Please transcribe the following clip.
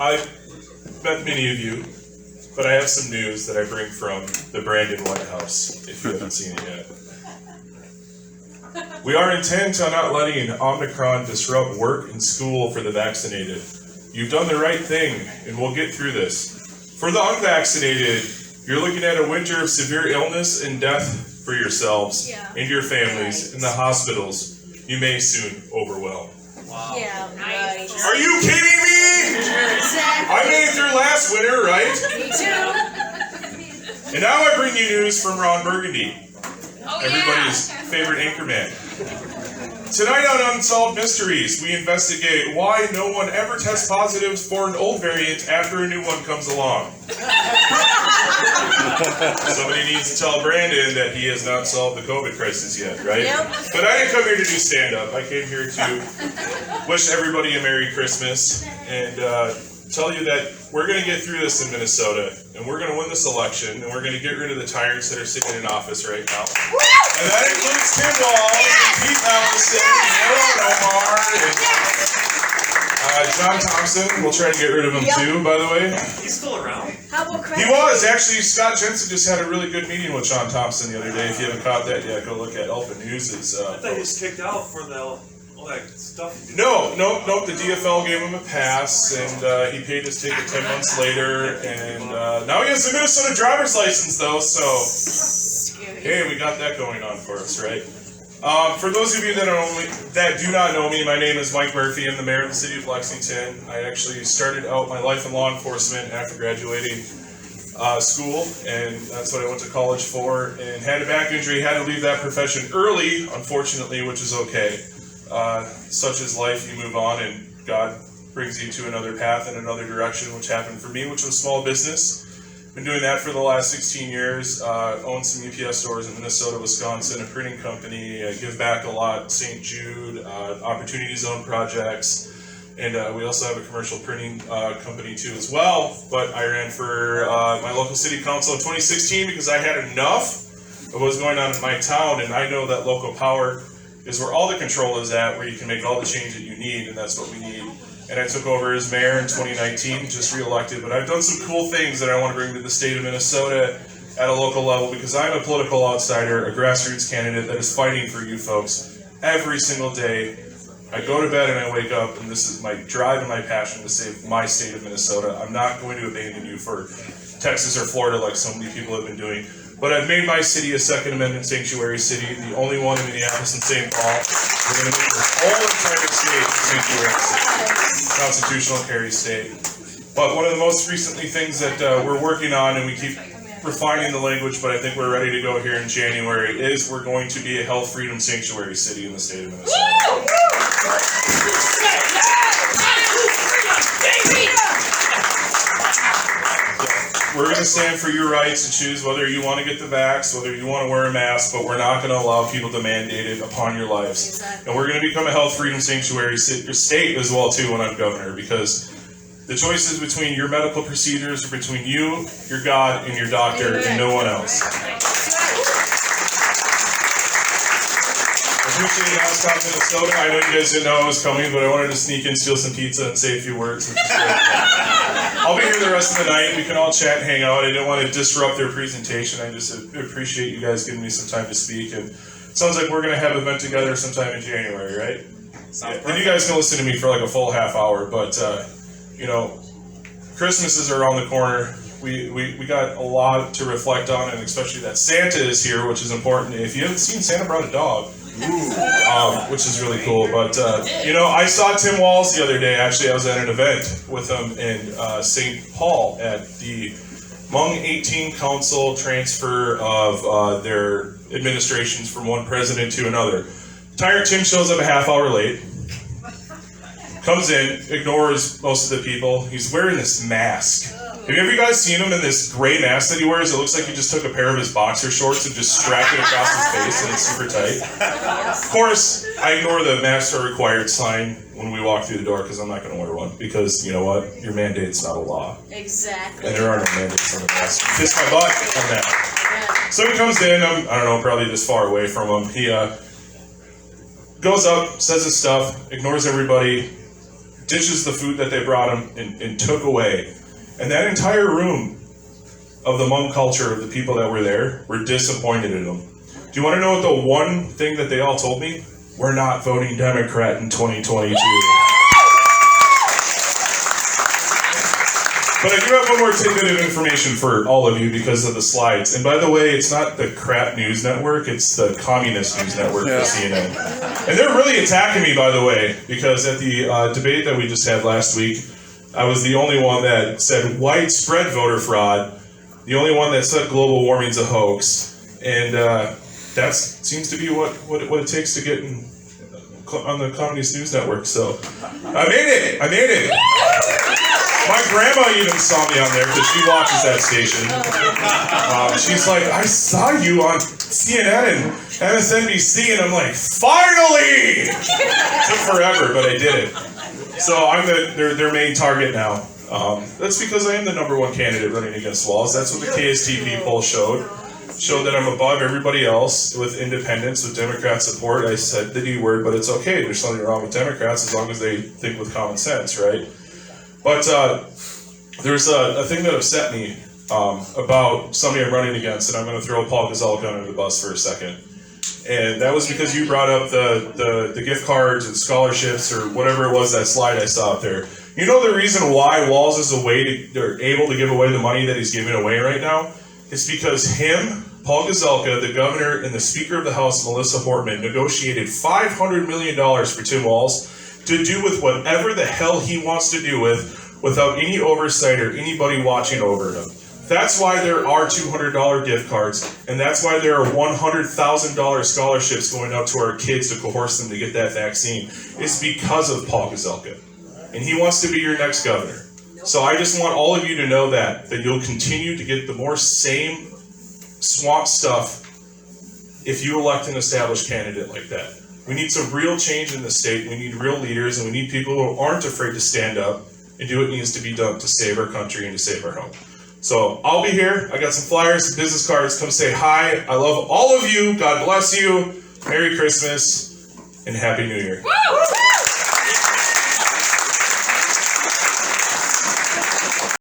I've met many of you, but I have some news that I bring from the Brandon White House, if you haven't seen it yet. We are intent on not letting Omicron disrupt work and school for the vaccinated. You've done the right thing, and we'll get through this. For the unvaccinated, you're looking at a winter of severe illness and death for yourselves and your families in the hospitals you may soon overwhelm. Wow. Yeah, right. Are you kidding me? Exactly. I made it through last winter, right? Me too. And now I bring you news from Ron Burgundy, everybody's favorite anchorman. Tonight on Unsolved Mysteries, we investigate why no one ever tests positive for an old variant after a new one comes along. Somebody needs to tell Brandon that he has not solved the COVID crisis yet, right? Yep. But I didn't come here to do stand-up. I came here to wish everybody a Merry Christmas and tell you that we're going to get through this in Minnesota, and we're going to win this election, and we're going to get rid of the tyrants that are sitting in office right now. And that includes Tim Walz and Pete Allison and Aaron Omar and John Thompson. We'll try to get rid of him too, by the way. He's still around. How about He was. Actually, Scott Jensen just had a really good meeting with John Thompson the other day. If you haven't caught that yet, go look at Alpha News'. I thought he was kicked out for all that stuff. No. The DFL gave him a pass, and he paid his ticket 10 months later, and now he has a Minnesota driver's license, though, so hey, we got that going on for us, right? For those of you that do not know me, my name is Mike Murphy. I'm the mayor of the city of Lexington. I actually started out my life in law enforcement after graduating school, and that's what I went to college for, and had a back injury, had to leave that profession early, unfortunately, which is okay. Such is life, you move on, and God brings you to another path in another direction, which happened for me, which was small business. Been doing that for the last 16 years, owned some UPS stores in Minnesota, Wisconsin, a printing company, give back a lot, St. Jude, Opportunity Zone projects, and we also have a commercial printing company too as well, but I ran for my local city council in 2016 because I had enough of what was going on in my town, and I know that local power is where all the control is at, where you can make all the change that you need, and that's what we need. And I took over as mayor in 2019, just re-elected, but I've done some cool things that I want to bring to the state of Minnesota at a local level, because I'm a political outsider, a grassroots candidate that is fighting for you folks every single day. I go to bed and I wake up, and this is my drive and my passion to save my state of Minnesota. I'm not going to abandon you for Texas or Florida like so many people have been doing. But I've made my city a Second Amendment sanctuary city, the only one in Minneapolis and St. Paul. We're going to make the whole entire state a sanctuary city, constitutional carry state. But one of the most recently things that we're working on, and we keep refining the language, but I think we're ready to go here in January, is we're going to be a health freedom sanctuary city in the state of Minnesota. We're going to stand for your rights to choose whether you want to get the vax, whether you want to wear a mask, but we're not going to allow people to mandate it upon your lives. Exactly. And we're going to become a health freedom sanctuary state as well, too, when I'm governor, because the choices between your medical procedures are between you, your God, and your doctor, and no one else. I appreciate Ascot, Minnesota. I know you guys didn't know I was coming, but I wanted to sneak in, steal some pizza, and say a few words. Which is great. I'll be here the rest of the night. We can all chat and hang out. I didn't want to disrupt their presentation. I just appreciate you guys giving me some time to speak. And it sounds like we're going to have an event together sometime in January, right? Yeah. And you guys can listen to me for like a full half hour. But, you know, Christmas is around the corner. We got a lot to reflect on, and especially that Santa is here, which is important. If you haven't seen Santa Brought a Dog, which is really cool. But, you know, I saw Tim Walz the other day. Actually, I was at an event with him in St. Paul at the Hmong 18 Council transfer of their administrations from one president to another. Tired Tim shows up a half hour late, comes in, ignores most of the people. He's wearing this mask. Have you guys seen him in this gray mask that he wears? It looks like he just took a pair of his boxer shorts and just strapped it across his face, and it's super tight. Of course, I ignore the masks are required sign when we walk through the door, because I'm not going to wear one, because you know what? Your mandate's not a law. Exactly. And there are no mandates on the mask. Kiss my butt on that. So he comes in, I don't know, probably this far away from him. He goes up, says his stuff, ignores everybody, dishes the food that they brought him and took away. And that entire room of the Hmong culture, of the people that were there, were disappointed in him. Do you want to know what the one thing that they all told me? We're not voting Democrat in 2022. But I do have one more tidbit of information for all of you because of the slides. And by the way, it's not the crap news network, it's the communist news network for CNN. And they're really attacking me, by the way, because at the debate that we just had last week, I was the only one that said widespread voter fraud, the only one that said global warming's a hoax. And that seems to be what it takes to get on the communist news network. So I made it! My grandma even saw me on there because she watches that station. She's like, I saw you on CNN and MSNBC, and I'm like, finally! It took forever, but I did it. So I'm their main target now. That's because I am the #1 candidate running against Walz. That's what the KSTP poll showed that I'm above everybody else with independents, with Democrat support. I said the D word, but it's okay. There's something wrong with Democrats as long as they think with common sense, right? But there's a thing that upset me about somebody I'm running against, and I'm going to throw Paul Gazelka under the bus for a second. And that was because you brought up the gift cards and scholarships or whatever it was, that slide I saw up there. You know the reason why Walz is able to give away the money that he's giving away right now? It's because him, Paul Gazelka, the governor, and the Speaker of the House, Melissa Hortman, negotiated $500 million for Tim Walz to do with whatever the hell he wants to do without any oversight or anybody watching over him. That's why there are $200 gift cards, and that's why there are $100,000 scholarships going out to our kids to coerce them to get that vaccine. It's because of Paul Gazelka, and he wants to be your next governor. So I just want all of you to know that you'll continue to get the more same swamp stuff if you elect an established candidate like that. We need some real change in the state. We need real leaders, and we need people who aren't afraid to stand up and do what needs to be done to save our country and to save our home. So I'll be here. I got some flyers, some business cards. Come say hi. I love all of you. God bless you. Merry Christmas and Happy New Year. Woo!